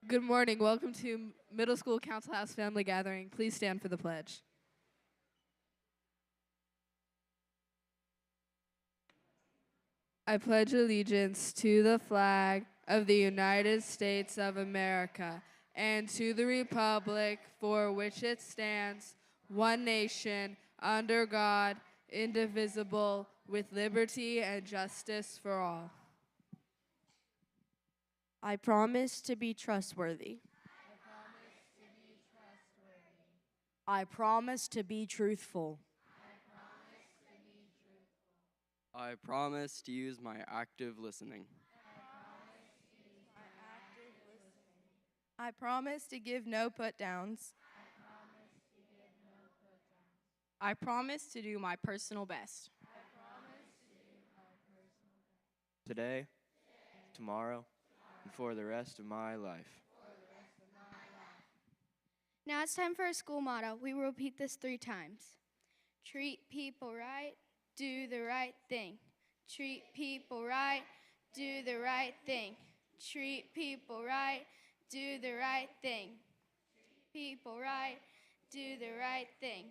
Good morning. Welcome to Middle School Council House Family Gathering. Please stand for the pledge. I pledge allegiance to the flag of the United States of America and to the republic for which it stands, one nation, under God, indivisible, with liberty and justice for all. I promise to be trustworthy. I promise to be truthful. I promise to use my active listening. I promise to give no put-downs. I promise to do my personal best. Today, tomorrow, and for the rest of my life. Now it's time for our school motto. We will repeat this 3 times. Treat people right, do the right thing. Treat people right, do the right thing. Treat people right, do the right thing. People right, do the right thing.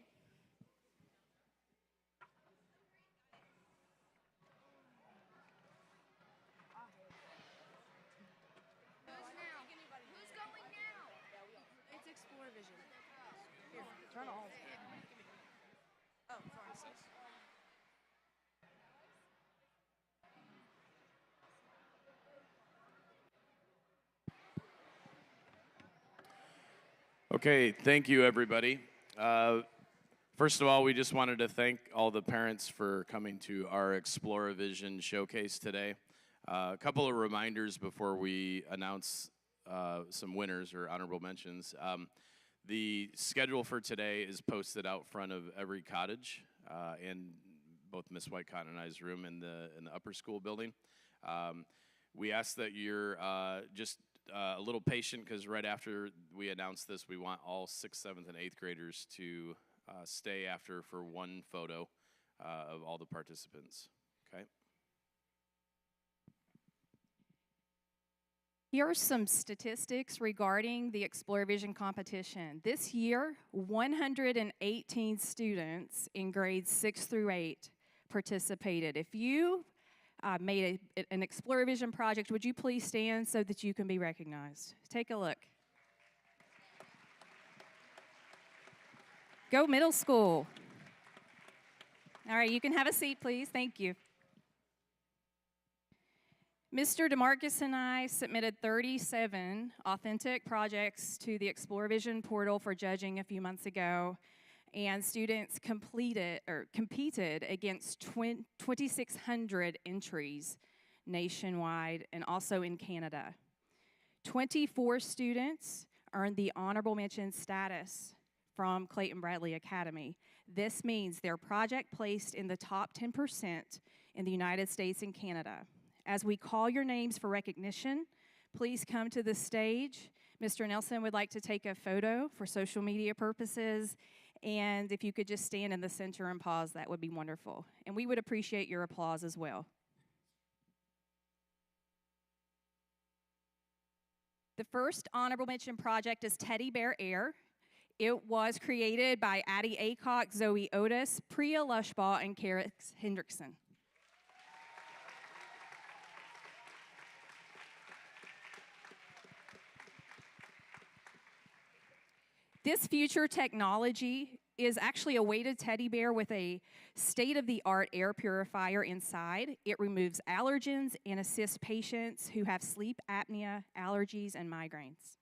Who's going now? It's Explore Vision. Here, turn it on. Oh, sorry. Okay, thank you, everybody. First of all, we just wanted to thank all the parents for coming to our Explore Vision showcase today. A couple of reminders before we announce some winners or honorable mentions. The schedule for today is posted out front of every cottage in both Miss Whitecott and I's room in the upper school building. We ask that you're just a little patient, because right after we announce this, we want all 6th, 7th, and 8th graders to stay after for one photo of all the participants. Okay. Here are some statistics regarding the Explore Vision competition. This year, 118 students in grades 6 through 8 participated. If you made an Explore Vision project, would you please stand so that you can be recognized? Take a look. Go middle school. All right, you can have a seat, please. Thank you. Mr. DeMarcus and I submitted 37 authentic projects to the Explore Vision portal for judging a few months ago, and students competed against 2,600 entries nationwide and also in Canada. 24 students earned the honorable mention status from Clayton-Bradley Academy. This means their project placed in the top 10% in the United States and Canada. As we call your names for recognition, please come to the stage. Mr. Nelson would like to take a photo for social media purposes, and if you could just stand in the center and pause, that would be wonderful. And we would appreciate your applause as well. The first honorable mention project is Teddy Bear Air. It was created by Addie Aycock, Zoe Otis, Priya Lushbaugh, and Kara Hendrickson. This future technology is actually a weighted teddy bear with a state-of-the-art air purifier inside. It removes allergens and assists patients who have sleep apnea, allergies, and migraines.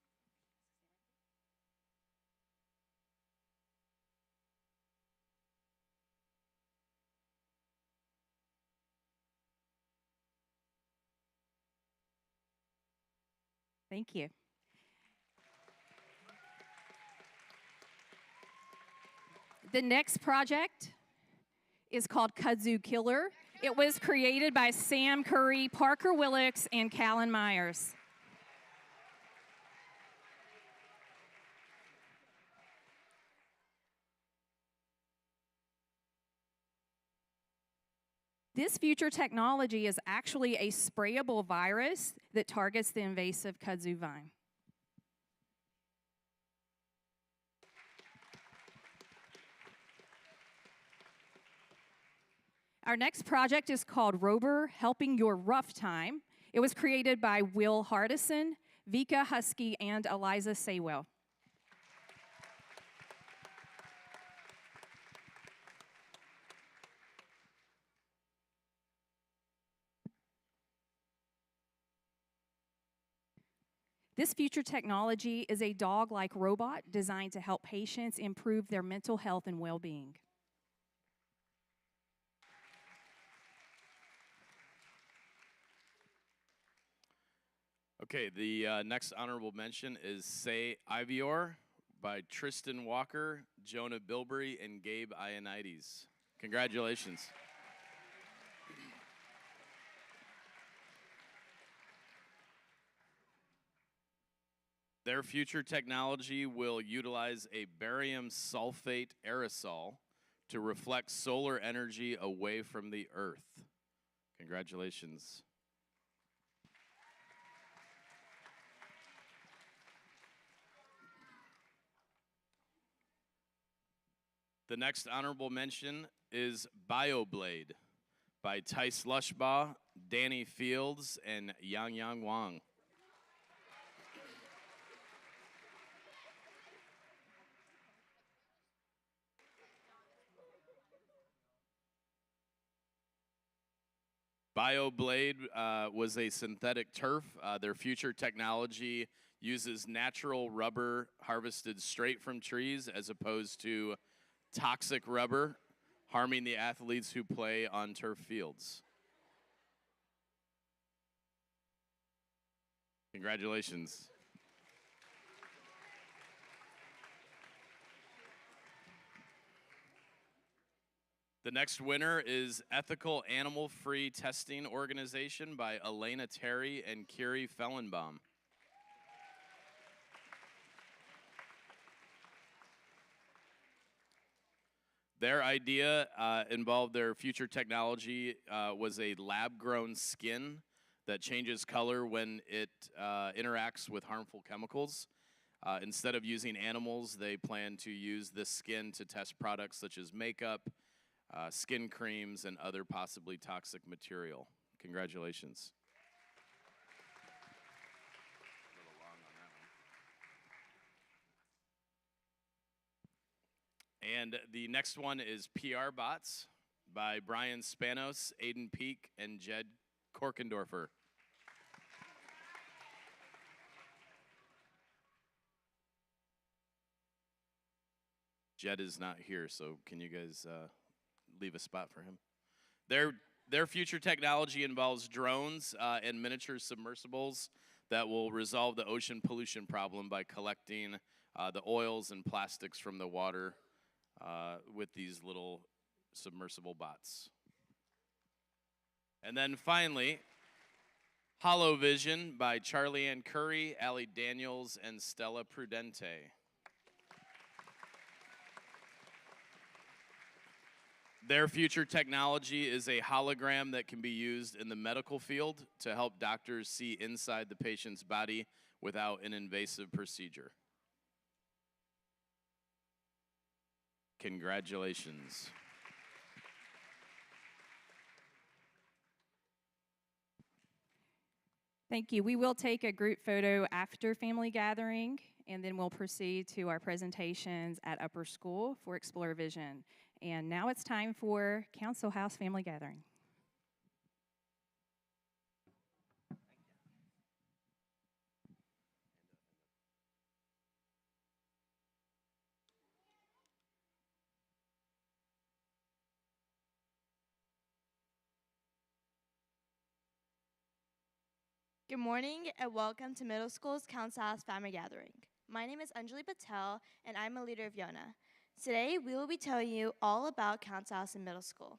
Thank you. The next project is called Kudzu Killer. It was created by Sam Curry, Parker Willix, and Callan Myers. This future technology is actually a sprayable virus that targets the invasive kudzu vine. Our next project is called Rover Helping Your Rough Time. It was created by Will Hardison, Vika Husky, and Eliza Saywell. This future technology is a dog-like robot designed to help patients improve their mental health and well-being. Okay, the next honorable mention is Say Ivior by Tristan Walker, Jonah Bilberry, and Gabe Ionides. Congratulations. Their future technology will utilize a barium sulfate aerosol to reflect solar energy away from the Earth. Congratulations. The next honorable mention is BioBlade by Tice Lushbaugh, Danny Fields, and Yang Yang Wang. BioBlade was a synthetic turf. Their future technology uses natural rubber harvested straight from trees as opposed to toxic rubber, harming the athletes who play on turf fields. Congratulations. The next winner is Ethical Animal Free Testing Organization by Elena Terry and Kiri Fellenbaum. Their idea involved their future technology was a lab-grown skin that changes color when it interacts with harmful chemicals. Instead of using animals, they plan to use this skin to test products such as makeup, skin creams, and other possibly toxic material. Congratulations. And the next one is PR Bots by Brian Spanos, Aiden Peak, and Jed Korkendorfer. Jed is not here, so can you guys leave a spot for him? Their future technology involves drones and miniature submersibles that will resolve the ocean pollution problem by collecting the oils and plastics from the water with these little submersible bots. And then finally, Hollow Vision by Charlie Ann Curry, Allie Daniels, and Stella Prudente. Their future technology is a hologram that can be used in the medical field to help doctors see inside the patient's body without an invasive procedure. Congratulations. Thank you. We will take a group photo after family gathering, and then we'll proceed to our presentations at Upper School for Explore Vision. And now it's time for Council House Family Gathering. Good morning and welcome to Middle School's Council House Family Gathering. My name is Anjali Patel and I'm a leader of Yona. Today we will be telling you all about Council House in middle school.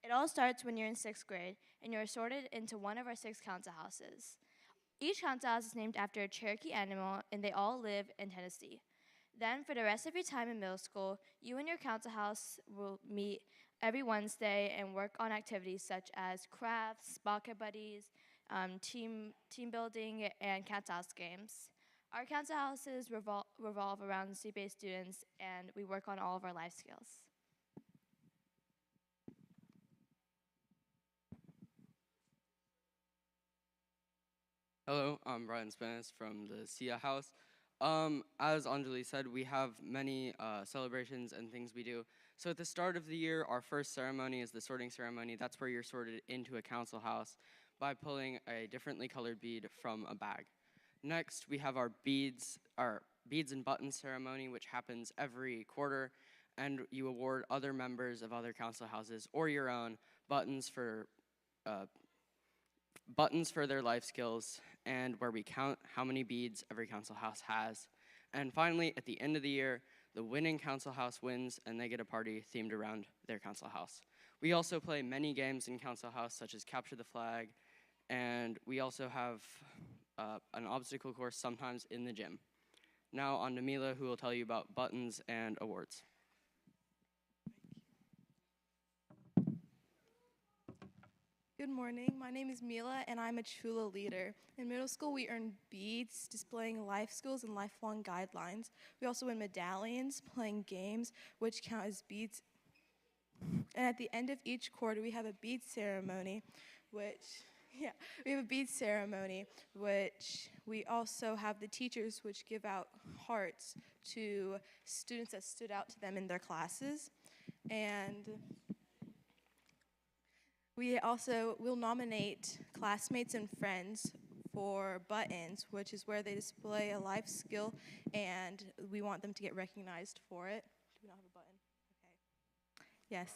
It all starts when you're in 6th grade and you're sorted into one of our 6 council houses. Each council house is named after a Cherokee animal and they all live in Tennessee. Then for the rest of your time in middle school, you and your council house will meet every Wednesday and work on activities such as crafts, pocket buddies, team building, and council house games. Our council houses revolve around CBA students, and we work on all of our life skills. Hello, I'm Brian Spanis from the SIA House. As Anjali said, we have many celebrations and things we do. So at the start of the year, our first ceremony is the sorting ceremony. That's where you're sorted into a council house by pulling a differently colored bead from a bag. Next, we have our beads and buttons ceremony, which happens every quarter, and you award other members of other council houses or your own buttons for their life skills, and where we count how many beads every council house has. And finally, at the end of the year, the winning council house wins, and they get a party themed around their council house. We also play many games in council house, such as capture the flag, and we also have an obstacle course sometimes in the gym. Now on to Mila, who will tell you about buttons and awards. Good morning. My name is Mila, and I'm a Chula leader. In middle school, we earn beads, displaying life skills and lifelong guidelines. We also win medallions, playing games, which count as beads. And at the end of each quarter, we have a bead ceremony, which we also have the teachers, which give out hearts to students that stood out to them in their classes. And we also will nominate classmates and friends for buttons, which is where they display a life skill, and we want them to get recognized for it. Do we not have a button? Okay. Yes.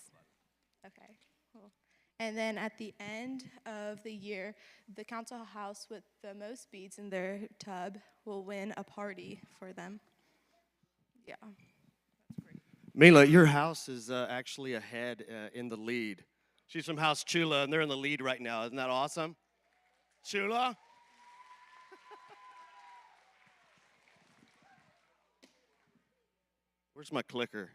Okay. Cool. And then at the end of the year, the council house with the most beads in their tub will win a party for them. Yeah. Mila, your house is actually ahead in the lead. She's from House Chula, and they're in the lead right now. Isn't that awesome? Chula? Where's my clicker?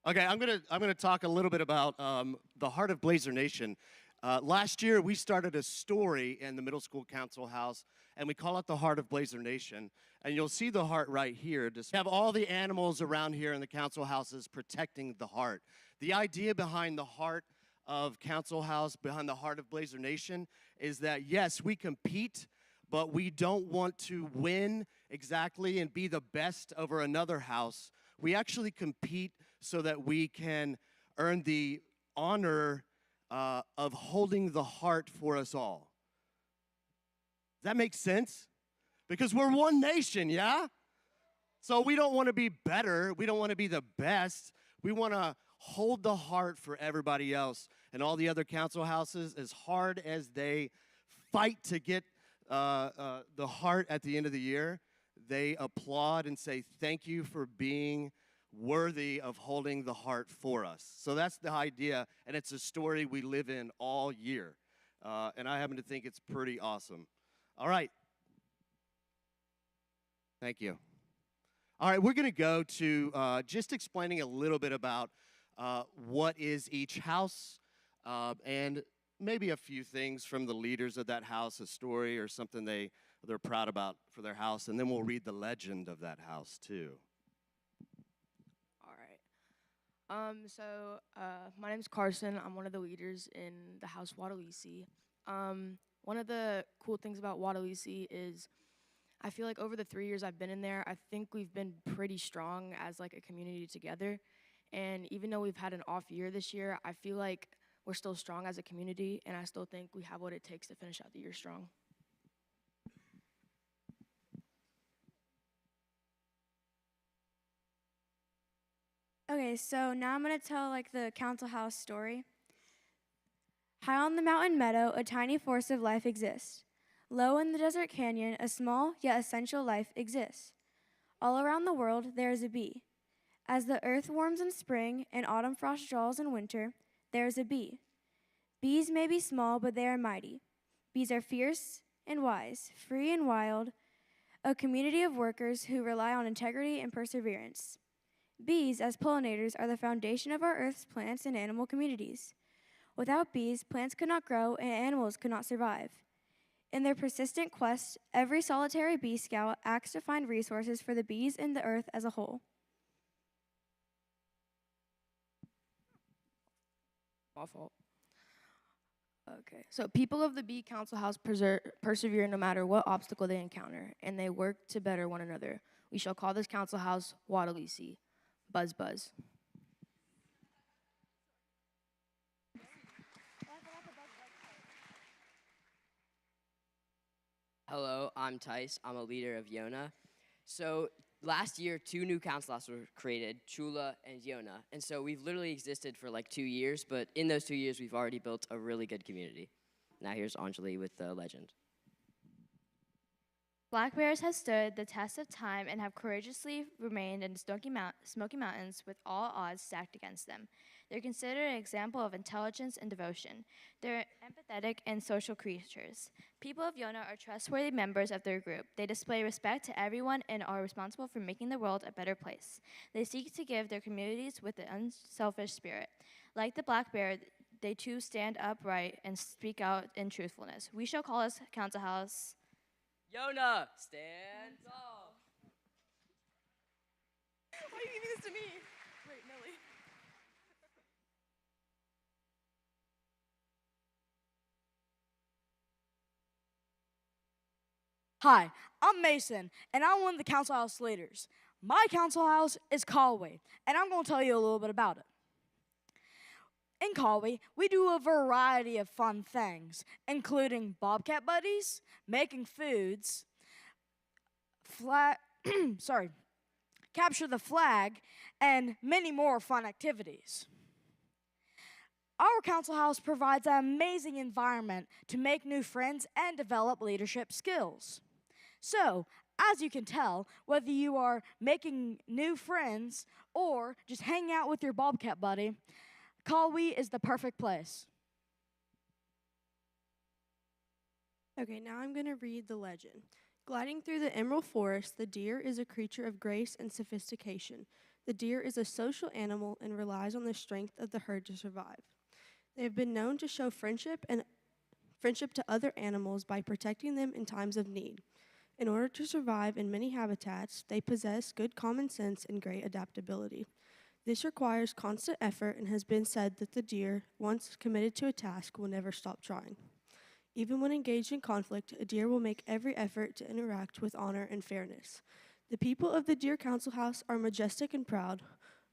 Okay, I'm gonna talk a little bit about the Heart of Blazer Nation. Last year, we started a story in the middle school council house, and we call it the Heart of Blazer Nation. And you'll see the heart right here. Just have all the animals around here in the council houses protecting the heart. The idea behind the heart of council house, behind the Heart of Blazer Nation, is that yes, we compete, but we don't want to win exactly and be the best over another house. We actually compete so that we can earn the honor of holding the heart for us all. Does that make sense? Because we're one nation, yeah? So we don't want to be better. We don't want to be the best. We want to hold the heart for everybody else. And all the other council houses, as hard as they fight to get the heart at the end of the year, they applaud and say, thank you for being worthy of holding the heart for us. So that's the idea, and it's a story we live in all year. And I happen to think it's pretty awesome. All right. Thank you. All right, we're going to go to just explaining a little bit about what is each house, and maybe a few things from the leaders of that house, a story or something they're proud about for their house, and then we'll read the legend of that house too. All right. My name's Carson. I'm one of the leaders in the house Wadalisi. One of the cool things about Wadalisi is I feel like over the 3 years I've been in there, I think we've been pretty strong as like a community together. And even though we've had an off year this year, I feel like we're still strong as a community, and I still think we have what it takes to finish out the year strong. Okay, so now I'm going to tell like the council house story. High on the mountain meadow, a tiny force of life exists. Low in the desert canyon, a small yet essential life exists. All around the world, there is a bee. As the earth warms in spring and autumn frost draws in winter, there is a bee. Bees may be small, but they are mighty. Bees are fierce and wise, free and wild, a community of workers who rely on integrity and perseverance. Bees, as pollinators, are the foundation of our Earth's plants and animal communities. Without bees, plants could not grow and animals could not survive. In their persistent quest, every solitary bee scout acts to find resources for the bees and the earth as a whole. My fault. Okay, so people of the B Council House persevere no matter what obstacle they encounter, and they work to better one another. We shall call this council house Waddalisi. Buzz, buzz. Hello, I'm Tice. I'm a leader of Yona. So last year, 2 new council houses were created, Chula and Yona. And so we've literally existed for like 2 years, but in those 2 years, we've already built a really good community. Now here's Anjali with the legend. Black bears have stood the test of time and have courageously remained in the Smoky Mountains with all odds stacked against them. They're considered an example of intelligence and devotion. They're empathetic and social creatures. People of Yona are trustworthy members of their group. They display respect to everyone and are responsible for making the world a better place. They seek to give their communities with an unselfish spirit. Like the black bear, they too stand upright and speak out in truthfulness. We shall call this council house Yona, stand tall. Why are you giving this to me? Wait, Millie. Hi, I'm Mason, and I'm one of the council house leaders. My council house is Callaway, and I'm going to tell you a little bit about it. In Callaway, we do a variety of fun things, including Bobcat Buddies, making foods, capture the flag, and many more fun activities. Our council house provides an amazing environment to make new friends and develop leadership skills. So, as you can tell, whether you are making new friends or just hanging out with your Bobcat buddy, Callaway is the perfect place. Okay, now I'm going to read the legend. Gliding through the emerald forest, the deer is a creature of grace and sophistication. The deer is a social animal and relies on the strength of the herd to survive. They have been known to show friendship to other animals by protecting them in times of need. In order to survive in many habitats, they possess good common sense and great adaptability. This requires constant effort and has been said that the deer, once committed to a task, will never stop trying. Even when engaged in conflict, a deer will make every effort to interact with honor and fairness. The people of the Deer Council House are majestic and proud,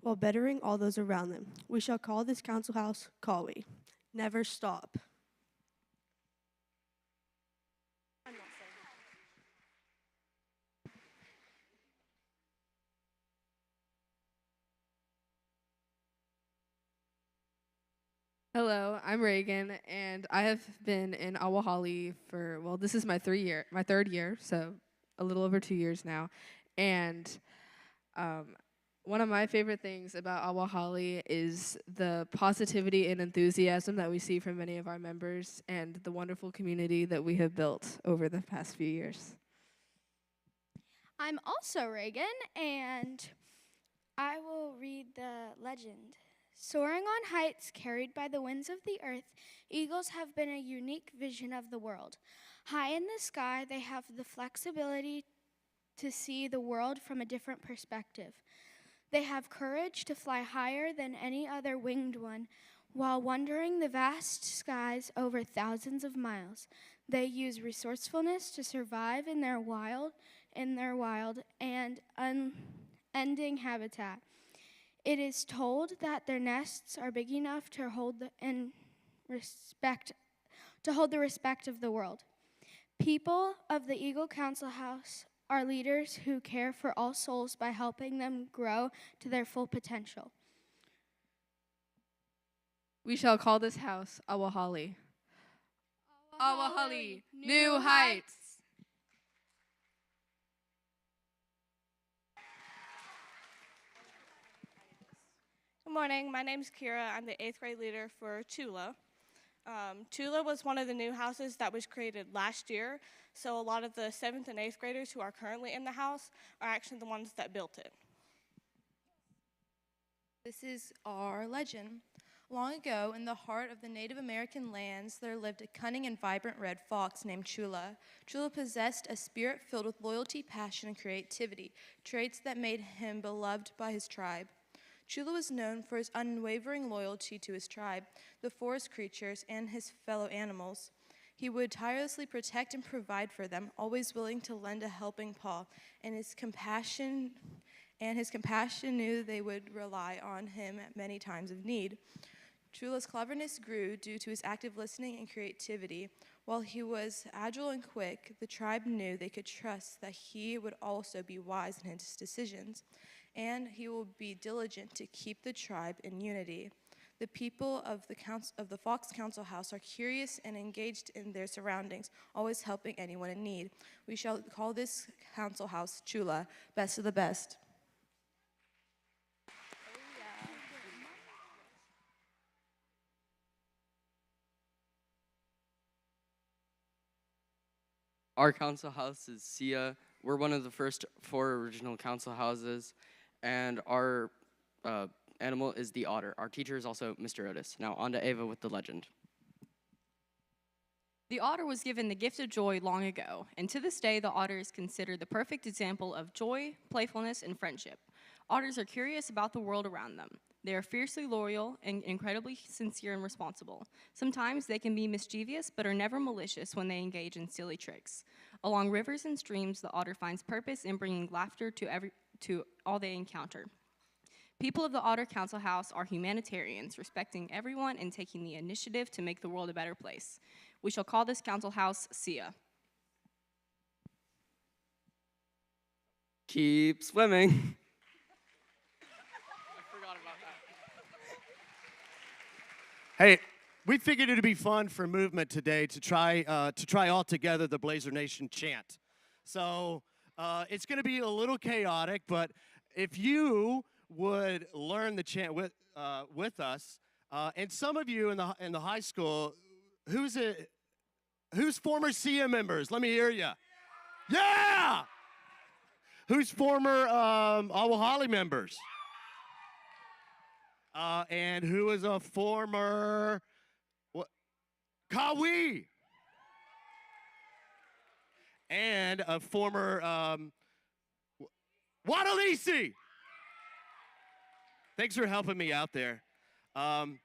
while bettering all those around them. We shall call this council house Callaway. Never stop. Hello, I'm Reagan, and I have been in Awahali for, well, this is my third year, so a little over 2 years now. And one of my favorite things about Awahali is the positivity and enthusiasm that we see from many of our members and the wonderful community that we have built over the past few years. I'm also Reagan, and I will read the legend. Soaring on heights carried by the winds of the earth, eagles have been a unique vision of the world. High in the sky, they have the flexibility to see the world from a different perspective. They have courage to fly higher than any other winged one while wandering the vast skies over thousands of miles. They use resourcefulness to survive in their wild and unending habitat. It is told that their nests are big enough to hold the respect of the world. People of the Eagle Council House are leaders who care for all souls by helping them grow to their full potential. We shall call this house Awahali. Awahali, new heights. Good morning, my name's Kira. I'm the 8th grade leader for Chula. Chula was one of the new houses that was created last year, so a lot of the 7th and 8th graders who are currently in the house are actually the ones that built it. This is our legend. Long ago, in the heart of the Native American lands, there lived a cunning and vibrant red fox named Chula. Chula possessed a spirit filled with loyalty, passion, and creativity, traits that made him beloved by his tribe. Chula was known for his unwavering loyalty to his tribe, the forest creatures, and his fellow animals. He would tirelessly protect and provide for them, always willing to lend a helping paw, and his compassion knew they would rely on him at many times of need. Chula's cleverness grew due to his active listening and creativity. While he was agile and quick, the tribe knew they could trust that he would also be wise in his decisions, and he will be diligent to keep the tribe in unity. The people of the Fox Council House are curious and engaged in their surroundings, always helping anyone in need. We shall call this council house Chula, best of the best. Our council house is Sia. We're one of the first 4 original council houses, and our animal is the otter. Our teacher is also Mr. Otis. Now on to Ava with the legend. The otter was given the gift of joy long ago, and to this day, the otter is considered the perfect example of joy, playfulness, and friendship. Otters are curious about the world around them. They are fiercely loyal and incredibly sincere and responsible. Sometimes they can be mischievous, but are never malicious when they engage in silly tricks. Along rivers and streams, the otter finds purpose in bringing laughter to all they encounter. People of the Otter Council House are humanitarians, respecting everyone and taking the initiative to make the world a better place. We shall call this council house Sia. Keep swimming. Hey, we figured it'd be fun for movement today to try all together the Blazer Nation chant. So it's going to be a little chaotic, but if you would learn the chant with us, and some of you in the high school, who's former SIA members? Let me hear you. Yeah. Who's former Awahali members? And who is a former Kawi? And a former Wadalisi. Thanks for helping me out there. And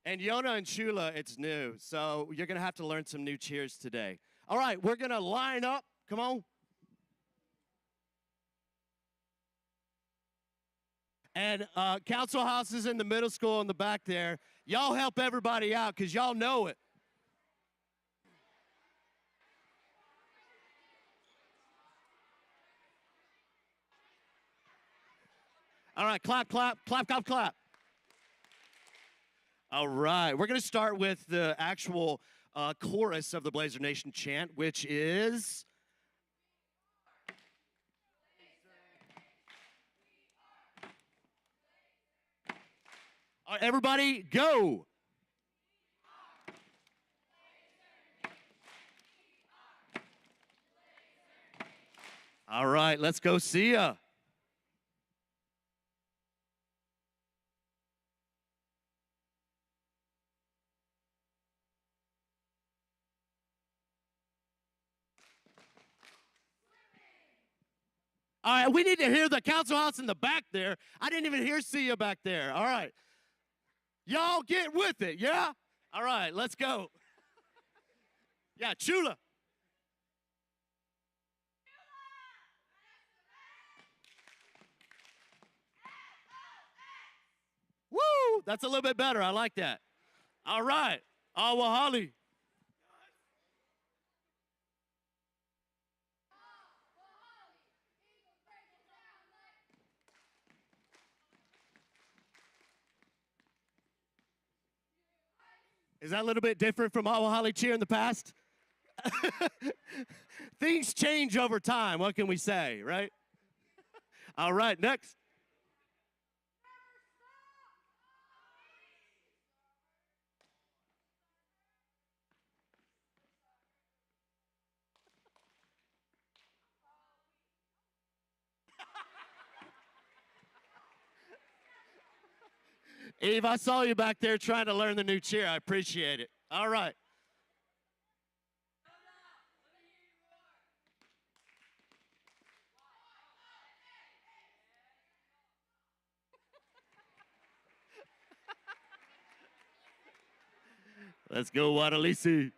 Yona and Chula, it's new, so you're going to have to learn some new cheers today. All right, we're going to line up. Come on. And council houses in the middle school in the back there. Y'all help everybody out because y'all know it. All right, clap, clap, clap, clap, clap. All right, we're going to start with the actual chorus of the Blazer Nation chant, which is... All right, everybody, go. All right, let's go see ya. All right, we need to hear the council house in the back there. I didn't even hear see ya back there. All right. Y'all get with it, yeah? All right, let's go. Yeah, Chula. Woo, that's a little bit better. I like that. All right, Awahali. Is that a little bit different from Awahali cheer in the past? Things change over time. What can we say, right? All right, next. Eve, I saw you back there trying to learn the new cheer. I appreciate it. All right. Let's go, Watalisi.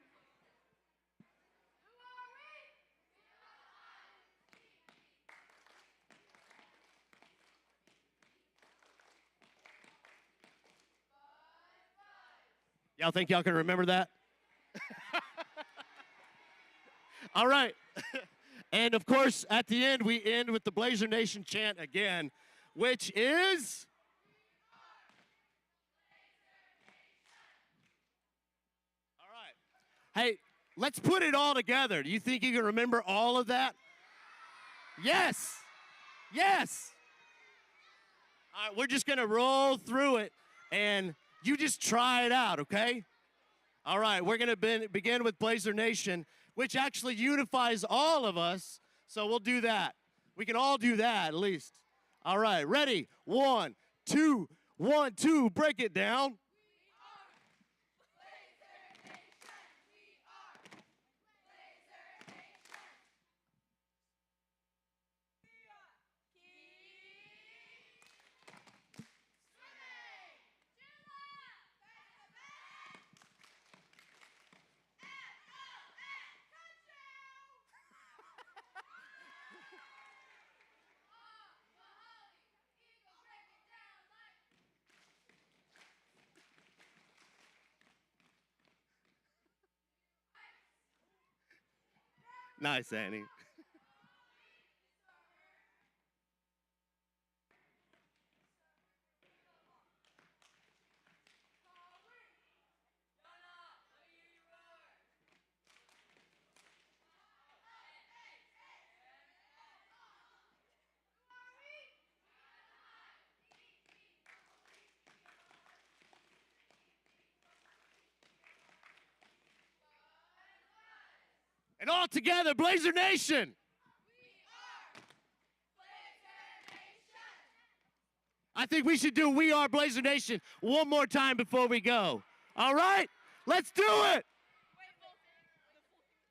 Y'all think y'all can remember that? All right. And of course, at the end, we end with the Blazer Nation chant again, which is. All right. Hey, let's put it all together. Do you think you can remember all of that? Yes. Yes. All right, we're just going to roll through it, and you just try it out, okay? All right, we're going to begin with Blazer Nation, which actually unifies all of us, so we'll do that. We can all do that, at least. All right, ready? 1, 2, 1, 2, break it down. Nice, Annie. And all together, Blazer Nation. I think we should do We Are Blazer Nation one more time before we go. All right? Let's do it.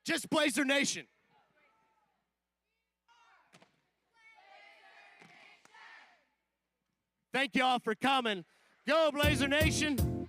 Just Blazer Nation. Thank y'all for coming. Go, Blazer Nation.